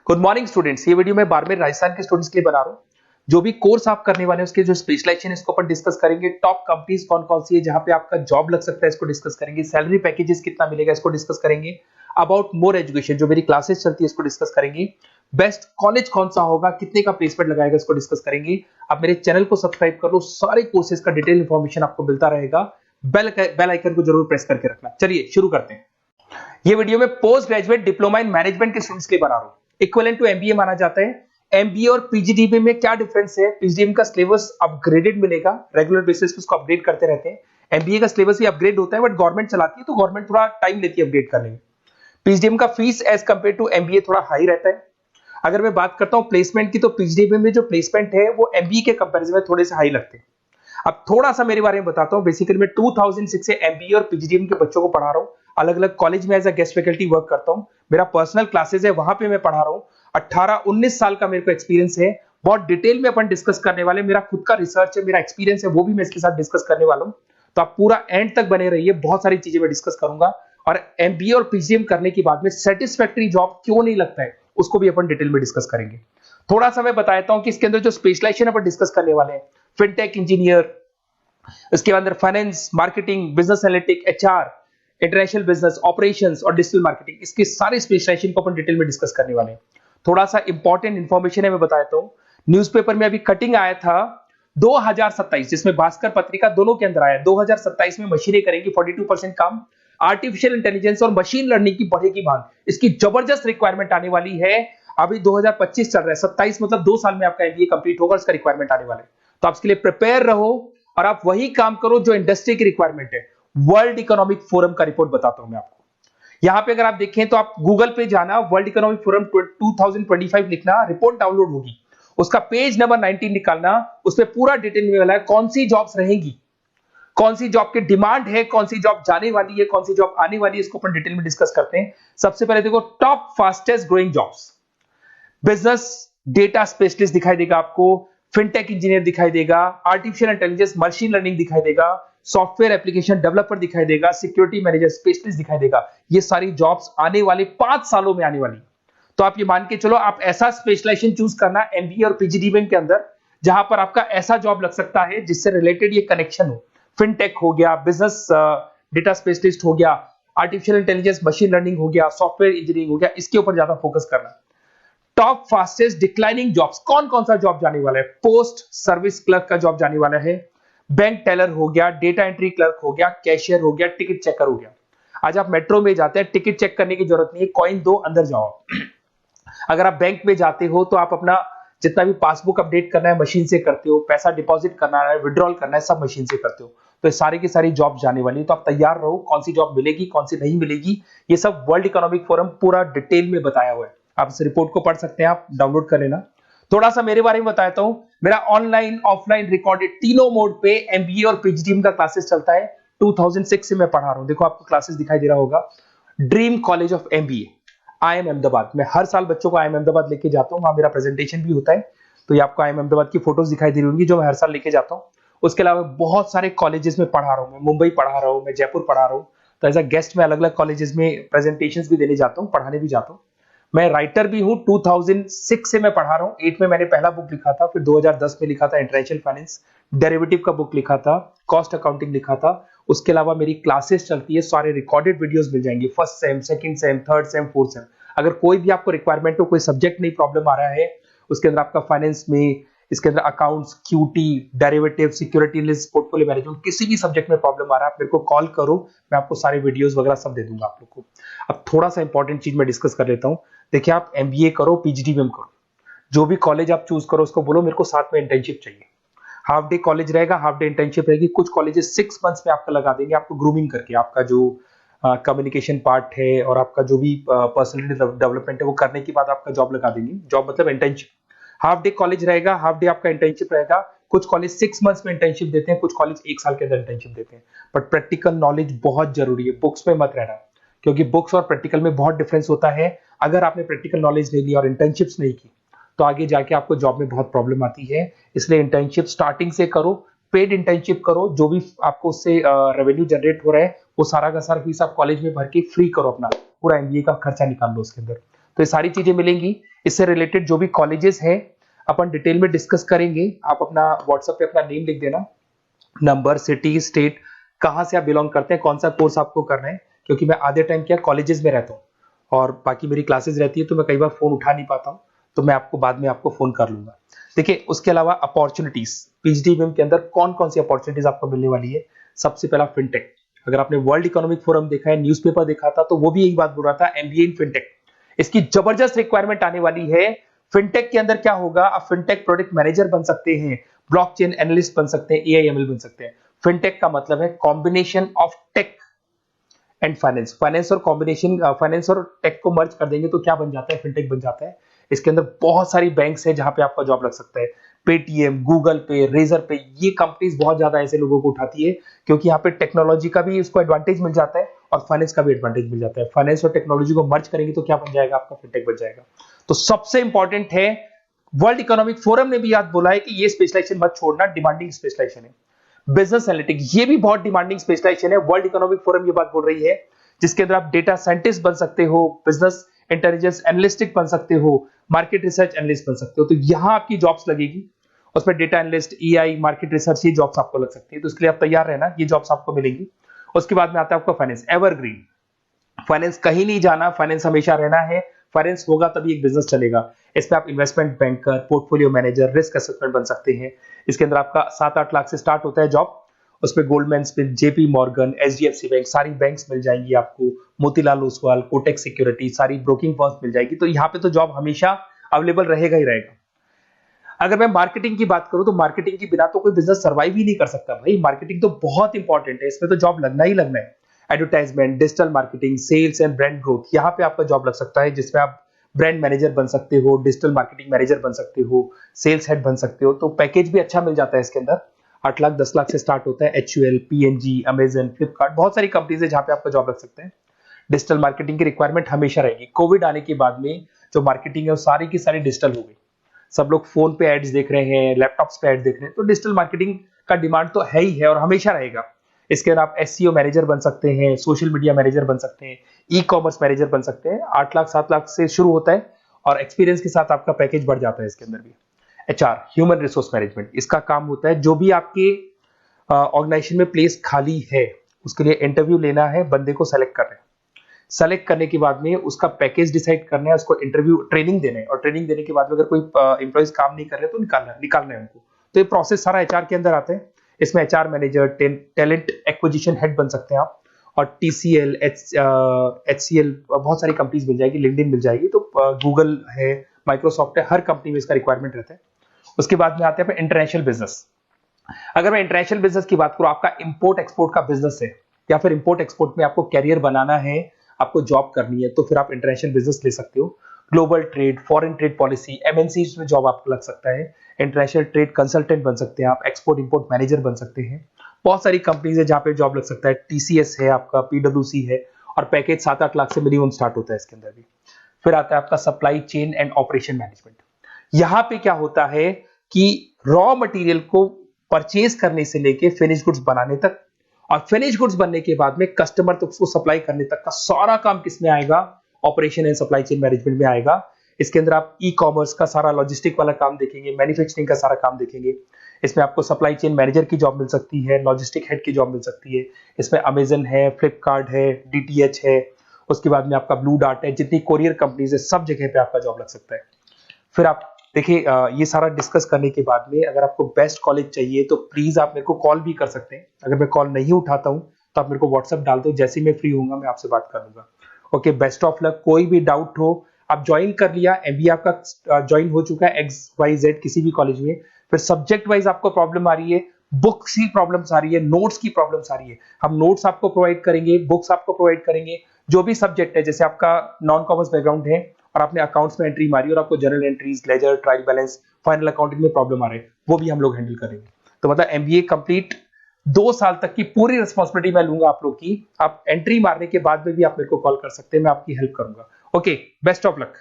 Good morning students. ये video मैं बाड़मेर राजस्थान के स्टूडेंट्स के लिए बना रहा हूँ। जो भी कोर्स आप करने वाले हैं उसके जो स्पेशलाइजेशन है इसको अपन डिस्कस करेंगे। टॉप कंपनीज कौन कौन सी है जहां पे आपका जॉब लग सकता है इसको डिस्कस करेंगे। सैलरी पैकेजेस कितना मिलेगा इसको डिस्कस करेंगे। अबाउट मोर एजुकेशन जो मेरी क्लासेस चलती है इसको डिस्कस करेंगे। बेस्ट कॉलेज कौन सा होगा, कितने का प्लेसमेंट लगाएगा इसको डिस्कस करेंगे। आप मेरे चैनल को सब्सक्राइब कर लो, सारे कोर्सेज का डिटेल इंफॉर्मेशन आपको मिलता रहेगा। बेल आइकन को जरूर प्रेस करके रखना। चलिए शुरू करते हैं। ये वीडियो में post graduate diploma in management के स्टूडेंट्स के लिए बना रहा हूं। इक्विवेलेंट टू एमबीए माना जाता है। एमबीए और पीजीडीबी में क्या डिफरेंस है? पीजीडीबी का सिलेबस अपग्रेडेड मिलेगा, रेगुलर बेसिस पे उसको अपडेट करते रहते हैं। एमबीए का सिलेबस भी अपग्रेड होता है बट गवर्नमेंट चलाती है तो गवर्नमेंट थोड़ा टाइम लेती है अपडेट करने में। पीजीडीबी का fees as compare to MBA थोड़ा हाई रहता है। अगर मैं बात करता हूं प्लेसमेंट की तो पीजीडीबी में जो प्लेसमेंट है वो एमबीए के कंपैरिजन में थोड़े से हाई लगते हैं। अब थोड़ा सा मेरे बारे में बताता हूं। बेसिकली मैं 2006 से एमबीए और पीजीडीबी के बच्चों को पढ़ा रहा हूं। अलग अलग कॉलेज में as a guest faculty work करता हूं। मेरा पर्सनल क्लासेस है, वहां पे मैं पढ़ा रहा हूं। 18-19 साल का मेरे को एक्सपीरियंस है। बहुत डिटेल में अपन डिस्कस करने वाले। मेरा खुद का रिसर्च है, मेरा एक्सपीरियंस है, वो भी मैं इसके साथ डिस्कस करने वाला हूं। तो आप पूरा एंड तक बने रहिए, बहुत सारी चीजें मैं डिस्कस करूंगा। और एमबीए और पीजीडीबी करने के बाद में सेटिस्फैक्टरी जॉब क्यों नहीं लगता है उसको भी अपन डिटेल में डिस्कस करेंगे। थोड़ा सा मैं बताता हूं कि इसके अंदर जो स्पेशलाइजेशन अपन डिस्कस करने वाले हैं, फिनटेक इंजीनियर, इसके अंदर finance, marketing, business analytic, HR, international business, operations और डिजिटल मार्केटिंग, इसके सारे स्पेशलाइजेशन को अपन डिटेल में डिस्कस करने वाले हैं। थोड़ा सा इंपॉर्टेंट इंफॉर्मेशन है, मैं बताता हूं। न्यूज़पेपर में अभी कटिंग आया था 2027 जिसमें भास्कर पत्रिका दोनों के अंदर आया। 2027 में मशीनें करेंगी 42% काम। आर्टिफिशियल इंटेलिजेंस और मशीन लर्निंग की बढ़ेगी मांग। इसकी जबरदस्त रिक्वायरमेंट आने वाली है। अभी 2025 चल रहा है, 27 मतलब 2 साल में आपका एमबीए कंप्लीट होगा, उसका रिक्वायरमेंट आने वाला है। तो आप इसके लिए प्रिपेयर रहो और आप वही काम करो जो इंडस्ट्री की रिक्वायरमेंट है। वर्ल्ड इकोनॉमिक फोरम का रिपोर्ट बताता हूं मैं आपको। यहां पे अगर आप देखें तो आप गूगल पे जाना, वर्ल्ड इकोनॉमिक फोरम 2025 लिखना, रिपोर्ट डाउनलोड होगी। उसका पेज नंबर 19 निकालना, उसमें पूरा डिटेल में मिला है कौन सी जॉब्स रहेंगी, कौन सी जॉब की डिमांड है, कौन सी जॉब जाने वाली है, कौन सी जॉब आने वाली है। इसको अपन डिटेल में डिस्कस करते हैं। सबसे पहले देखो top fastest growing jobs. Business data specialist दिखाई देगा आपको, फिनटेक इंजीनियर दिखाई देगा, आर्टिफिशियल इंटेलिजेंस मशीन लर्निंग दिखाई देगा, सॉफ्टवेयर एप्लीकेशन डेवलपर दिखाई देगा, सिक्योरिटी मैनेजर स्पेशलिस्ट दिखाई देगा। ये सारी जॉब्स आने वाले 5 सालों में आने वाली। तो आप ये मान के चलो, आप ऐसा स्पेशलाइजेशन चूज करना एमबीए और पीजीडीबी के अंदर जहां पर आपका ऐसा जॉब लग सकता है जिससे रिलेटेड ये कनेक्शन हो। फिनटेक हो गया, बिजनेस डेटा स्पेशलिस्ट हो गया, आर्टिफिशियल इंटेलिजेंस मशीन लर्निंग हो गया, सॉफ्टवेयर इंजीनियरिंग हो गया, इसके ऊपर ज्यादा फोकस करना। टॉप फास्टेस्ट डिक्लाइनिंग जॉब्स, कौन कौन सा जॉब जाने वाला है? पोस्ट सर्विस क्लर्क का जॉब जाने वाला है, बैंक टेलर हो गया, डेटा एंट्री क्लर्क हो गया, कैशियर हो गया, टिकट चेकर हो गया। आज आप मेट्रो में जाते हैं, टिकट चेक करने की जरूरत नहीं है, कॉइन दो अंदर जाओ। अगर आप बैंक में जाते हो तो आप अपना जितना भी पासबुक अपडेट करना है मशीन से करते हो, पैसा डिपॉजिट करना है, विड्रॉल करना है, सब मशीन से करते हो। तो सारी की सारी जॉब जाने वाली है। तो आप तैयार रहो, कौन सी जॉब मिलेगी, कौन सी नहीं मिलेगी, ये सब वर्ल्ड इकोनॉमिक फोरम पूरा डिटेल में बताया हुआ है। आप इस रिपोर्ट को पढ़ सकते हैं, आप डाउनलोड कर लेना। थोड़ा सा मेरे बारे में बताता हूं। मेरा ऑनलाइन ऑफलाइन रिकॉर्डेड तीनों मोड पे एमबीए और पीजीडीबी का क्लासेस चलता है। 2006 से मैं पढ़ा रहा हूं। देखो आपको क्लासेस दिखाई दे रहा होगा। Dream college of MBA, IIM Ahmedabad. मैं हर साल बच्चों को आईएम अहमदाबाद लेके जाता हूं, वहां मेरा प्रेजेंटेशन भी होता है। तो ये आपको आईएम अहमदाबाद की फोटोज दिखाई दे रही होंगी जो मैं हर साल लेके जाता हूं। उसके अलावा बहुत सारे कॉलेजेस में पढ़ा रहा हूं। मैं मुंबई पढ़ा रहा हूं, मैं जयपुर पढ़ा रहा हूं। तो एज अ गेस्ट मैं अलग अलग कॉलेजेस में प्रेजेंटेशंस भी देने जाता हूं, पढ़ाने भी जाता हूं। मैं राइटर भी हूं। 2006 से मैं पढ़ा रहा हूं। 8 में मैंने पहला बुक लिखा था, फिर 2010 में लिखा था इंटरनेशनल फाइनेंस, डेरिवेटिव का बुक लिखा था, कॉस्ट अकाउंटिंग लिखा था। उसके अलावा मेरी क्लासेस चलती है, सारे रिकॉर्डेड वीडियोस मिल जाएंगे, first sem, second same, third same, fourth same. अगर कोई भी आपको रिक्वायरमेंट हो, कोई सब्जेक्ट नहीं प्रॉब्लम आ रहा है उसके अंदर, आपका फाइनेंस में, इसके अंदर accounts, QT, derivative, security analysis, portfolio management, किसी भी सब्जेक्ट में प्रॉब्लम आ रहा है आप मेरे को कॉल करो, मैं आपको सारे वीडियोस वगैरह सब दे दूंगा आप लोग को। अब थोड़ा सा इंपॉर्टेंट चीज मैं डिस्कस कर लेता हूं। देखिए आप एमबीए करो, पीजीडीबी करो, जो भी कॉलेज आप चूज करो उसको बोलो मेरे को साथ में इंटर्नशिप चाहिए। हाफ डे कॉलेज रहेगा, हाफ डे इंटर्नशिप रहेगी। कुछ कॉलेजेस 6 मंथ्स में आपका लगा देंगे, आपको ग्रूमिंग करके, आपका जो कम्युनिकेशन पार्ट है और आपका जो भी पर्सनालिटी डेवलपमेंट है वो करने के बाद आपका जॉब लगा देंगे। जॉब मतलब इंटर्नशिप। हाफ डे कॉलेज रहेगा, हाफ डे आपका इंटर्नशिप रहेगा। कुछ कॉलेज 6 मंथ्स में इंटर्नशिप देते हैं, कुछ कॉलेज 1 साल के अंदर इंटर्नशिप देते हैं। बट प्रैक्टिकल नॉलेज बहुत जरूरी है, बुक्स में मत रहना, क्योंकि बुक्स और प्रैक्टिकल में बहुत डिफरेंस होता है। अगर आपने प्रैक्टिकल नॉलेज नहीं ली और इंटर्नशिप्स नहीं की तो आगे जाके आपको जॉब में बहुत प्रॉब्लम आती है। इसलिए इंटर्नशिप स्टार्टिंग से करो, पेड इंटर्नशिप करो, जो भी आपको उससे रेवेन्यू जनरेट हो रहा है वो सारा का सारा फीस आप कॉलेज में भर के फ्री करो, अपना पूरा एमबीए का खर्चा निकाल लो उसके अंदर। तो ये सारी चीजें मिलेंगी। इससे रिलेटेड जो भी कॉलेजेस हैं अपन डिटेल में डिस्कस करेंगे। आप अपना व्हाट्सएप पे अपना नेम लिख देना, नंबर, सिटी, स्टेट, कहाँ से आप बिलोंग करते हैं, कौन सा कोर्स आपको करना है, क्योंकि मैं आधे टाइम क्या कॉलेजेस में रहता हूँ और बाकी मेरी क्लासेस रहती है, तो मैं कई बार फोन उठा नहीं पाता हूँ, तो मैं आपको बाद में आपको फोन कर लूंगा। देखिए उसके अलावा अपॉर्चुनिटीज, पीएचडी के अंदर कौन कौन सी अपॉर्चुनिटीज आपको मिलने वाली है। सबसे पहला फिनटेक, अगर आपने वर्ल्ड इकोनॉमिक फोरम देखा है, न्यूज़पेपर देखा था, तो वो भी यही बात बोल रहा था, एमबीए इन फिनटेक, इसकी जबरदस्त रिक्वायरमेंट आने वाली है। फिनटेक के अंदर क्या होगा, आप फिनटेक प्रोडक्ट मैनेजर बन सकते हैं, ब्लॉकचेन एनालिस्ट बन सकते हैं, एआईएमएल बन सकते हैं। फिनटेक का मतलब है combination of tech and finance, finance और कॉम्बिनेशन, फाइनेंस और टेक को मर्ज कर देंगे तो क्या बन जाता है, फिनटेक बन जाता है। इसके अंदर बहुत सारी बैंक्स है जहां पे आपका जॉब लग सकता है, पेटीएम, गूगल पे, रेजर पे, ये कंपनीज बहुत ज्यादा ऐसे लोगों को उठाती है, क्योंकि यहाँ पे टेक्नोलॉजी का भी इसको एडवांटेज मिल जाता है और फाइनेंस का भी एडवांटेज मिल जाता है। फाइनेंस और टेक्नोलॉजी को मर्ज करेंगे तो क्या बन जाएगा, आपका फिनटेक बन जाएगा। तो सबसे इंपॉर्टेंट है, वर्ल्ड इकोनॉमिक फोरम ने भी याद बोला है कि ये स्पेशलाइजेशन मत छोड़ना, डिमांडिंग स्पेशलाइजेशन है। बिजनेस एनालिटिक्स, ये भी बहुत डिमांडिंग स्पेशलाइजेशन है, वर्ल्ड इकोनॉमिक फोरम ये बात बोल रही है, जिसके अंदर आप डेटा साइंटिस्ट बन सकते हो, बिजनेस इंटेलिजेंस एनालिस्टिक बन सकते हो, मार्केट रिसर्च एनालिस्ट बन सकते हो। तो यहां आपकी जॉब्स लगेगी, उसमें data analyst, EI, market research, ये जॉब्स आपको लग सकती है, तो इसके लिए आप तैयार रहना, ये जॉब्स आपको मिलेंगी। उसके बाद में आता है आपका फाइनेंस, एवरग्रीन फाइनेंस, कहीं नहीं जाना, फाइनेंस हमेशा रहना है, फाइनेंस होगा तभी एक बिजनेस चलेगा। इसमें आप investment banker, portfolio manager, risk assessment बन सकते हैं। इसके अंदर आपका 7-8 लाख से स्टार्ट होता है जॉब, उसमें Goldman Smith, JP Morgan, HDFC bank, सारी बैंक्स मिल जाएंगी आपको, मोतीलाल ओसवाल, कोटक सिक्योरिटी, सारी ब्रोकिंग फर्म्स मिल जाएगी। तो यहाँ पे तो जॉब हमेशा अवेलेबल रहेगा ही रहेगा। अगर मैं मार्केटिंग की बात करूं तो मार्केटिंग के बिना तो कोई बिजनेस सर्वाइव ही नहीं कर सकता भाई, मार्केटिंग तो बहुत इंपॉर्टेंट है, इसमें तो जॉब लगना ही लगना है। Advertisement, digital marketing, sales and brand growth, यहाँ पे आपका जॉब लग सकता है, जिसमें आप ब्रांड मैनेजर बन सकते हो, डिजिटल मार्केटिंग मैनेजर बन सकते हो, सेल्स हेड बन सकते हो। तो पैकेज भी अच्छा मिल जाता है इसके अंदर, 8 लाख 10 लाख से स्टार्ट होता है। एचयूएल, पीएनजी, अमेजन, फ्लिपकार्ट, बहुत सारी कंपनीज है जहां पे आपका जॉब लग सकते हैं। डिजिटल मार्केटिंग की रिक्वायरमेंट हमेशा रहेगी। कोविड आने के बाद में जो मार्केटिंग है वो सारी की सारी डिजिटल हो गई, सब लोग फोन पे एड्स देख रहे हैं, लैपटॉप्स पे एड्स देख रहे हैं, तो डिजिटल मार्केटिंग का डिमांड तो है ही है और हमेशा रहेगा। इसके अंदर आप एसईओ मैनेजर बन सकते हैं, सोशल मीडिया मैनेजर बन सकते हैं, ई कॉमर्स मैनेजर बन सकते हैं। 8 लाख 7 लाख से शुरू होता है और एक्सपीरियंस के साथ आपका पैकेज बढ़ जाता है। इसके अंदर भी एचआर, ह्यूमन रिसोर्स मैनेजमेंट, इसका काम होता है जो भी आपके ऑर्गेनाइजेशन में प्लेस खाली है उसके लिए इंटरव्यू लेना है, बंदे को सेलेक्ट करना है, सेलेक्ट करने के बाद में उसका पैकेज डिसाइड करना है, उसको इंटरव्यू ट्रेनिंग देना है और ट्रेनिंग देने के बाद में अगर कोई एम्प्लॉइज काम नहीं कर रहे तो निकालना है उनको। तो ये प्रोसेस सारा एचआर के अंदर आता है। इसमें HR manager, talent acquisition head बन सकते हैं आप, और टीसीएल, एचसीएल, बहुत सारी कंपनीज मिल जाएगी, लिंक्डइन मिल जाएगी, तो गूगल है, माइक्रोसॉफ्ट है, हर कंपनी में इसका रिक्वायरमेंट रहता है। उसके बाद में आते हैं इंटरनेशनल बिजनेस। अगर मैं इंटरनेशनल बिजनेस की बात करूं, आपका इंपोर्ट एक्सपोर्ट का बिजनेस है या फिर इंपोर्ट एक्सपोर्ट में आपको कैरियर बनाना है, आपको जॉब करनी है, तो फिर आप इंटरनेशनल बिजनेस ले सकते हो। Global trade, foreign trade policy, MNC में जॉब आपको लग सकता है। इंटरनेशनल ट्रेड कंसल्टेंट बन सकते हैं आप, एक्सपोर्ट इंपोर्ट मैनेजर बन सकते हैं। बहुत सारी कंपनीज है जहां पे जॉब लग सकता है। टीसीएस है आपका, पीडब्ल्यूसी है, और पैकेज 7-8 लाख से मिनिमम स्टार्ट होता है इसके अंदर भी। फिर आता है आपका supply chain and operation management. यहां पे क्या होता है कि रॉ मटेरियल को परचेज करने से लेके फिनिश गुड्स बनाने तक, और फिनिश गुड्स बनने के बाद में कस्टमर तक उसको सप्लाई करने तक का सारा काम किसमें आएगा, operation and supply chain management में आएगा। इसके अंदर आप ई कॉमर्स का सारा लॉजिस्टिक वाला काम देखेंगे, मैन्युफैक्चरिंग का सारा काम देखेंगे। इसमें आपको सप्लाई चेन मैनेजर की जॉब मिल सकती है, लॉजिस्टिक हेड की जॉब मिल सकती है। इसमें अमेजन है, फ्लिपकार्ट है, डीटीएच है, उसके बाद में आपका ब्लू डार्ट है, जितनी कोरियर कंपनीज है सब जगह पे आपका जॉब लग सकता है। फिर आप देखिए, ये सारा डिस्कस करने के बाद में अगर आपको बेस्ट कॉलेज चाहिए तो प्लीज आप मेरे को कॉल भी कर सकते हैं। अगर मैं कॉल नहीं उठाता हूं तो आप मेरे को व्हाट्सएप डाल दो, जैसे ही मैं फ्री होऊंगा मैं आपसे बात कर लूंगा। Okay, best of luck. कोई भी डाउट हो, आप ज्वाइन कर लिया, एमबीए आपका ज्वाइन हो चुका है XYZ किसी भी कॉलेज में, फिर सब्जेक्ट वाइज आपको प्रॉब्लम आ रही है, बुक्स की प्रॉब्लम्स आ रही है, नोट्स की प्रॉब्लम्स आ रही है, हम नोट्स आपको प्रोवाइड करेंगे, बुक्स आपको प्रोवाइड करेंगे। जो भी सब्जेक्ट है, जैसे आपका नॉन कॉमर्स बैकग्राउंड है और आपने अकाउंट्स में एंट्री मारी और आपको general entries, ledger, trial balance, final accounting में प्रॉब्लम आ रहे हैं, वो भी हम लोग हैंडल करेंगे। तो मतलब एमबीए कंप्लीट 2 साल तक की पूरी रिस्पॉन्सिबिलिटी मैं लूंगा आप लोग की। आप एंट्री मारने के बाद में भी आप मेरे को कॉल कर सकते हैं, मैं आपकी हेल्प करूंगा। Okay, best of luck.